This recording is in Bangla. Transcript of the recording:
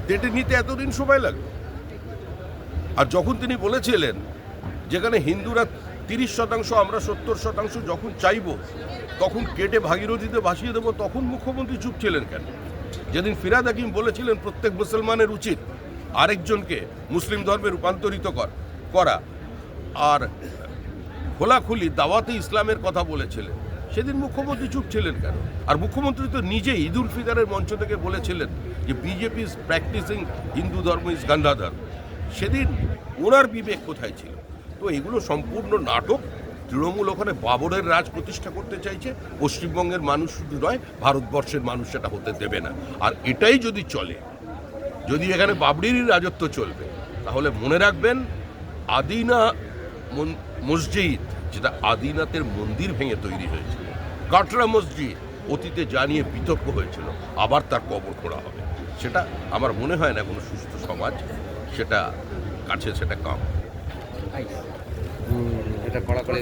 ডেটে নিতে এতদিন সময় লাগলো? আর যখন তিনি বলেছিলেন যেখানে হিন্দুরা 30% আমরা 70% যখন চাইব তখন কেটে ভাগীরথীতে ভাসিয়ে দেবো, তখন মুখ্যমন্ত্রী চুপ ছিলেন কেন? যেদিন ফিরহাদ হাকিম বলেছিলেন প্রত্যেক মুসলমানের উচিত আরেকজনকে মুসলিম ধর্মে রূপান্তরিত করা আর খোলাখুলি দাওয়াতে ইসলামের কথা বলেছিলেন, সেদিন মুখ্যমন্ত্রী চুপ ছিলেন কেন? আর মুখ্যমন্ত্রী তো নিজেই ঈদ উল ফিতরের মঞ্চ থেকে বলেছিলেন যে বিজেপি ইজ প্র্যাকটিসিং হিন্দু ধর্ম ইজ গান্ধা ধর্ম। সেদিন ওনার বিবেক কোথায় ছিল? তো এগুলো সম্পূর্ণ নাটক। তৃণমূল ওখানে বাবরের রাজ প্রতিষ্ঠা করতে চাইছে। পশ্চিমবঙ্গের মানুষ শুধু নয়, ভারতবর্ষের মানুষ সেটা হতে দেবে না। আর এটাই যদি চলে, যদি এখানে বাবরিরই রাজত্ব চলবে, তাহলে মনে রাখবেন আদিনা মসজিদ, যেটা আদিনাথের মন্দির ভেঙে তৈরি হয়েছিল, কাটরা মসজিদ অতীতে জানিয়ে বিতর্ক হয়েছিল, আবার তার কবর খোঁড়া হবে। সেটা আমার মনে হয় না কোনো সুস্থ সমাজ সেটা কাছে সেটা কাম। এটা কড়াকড়ি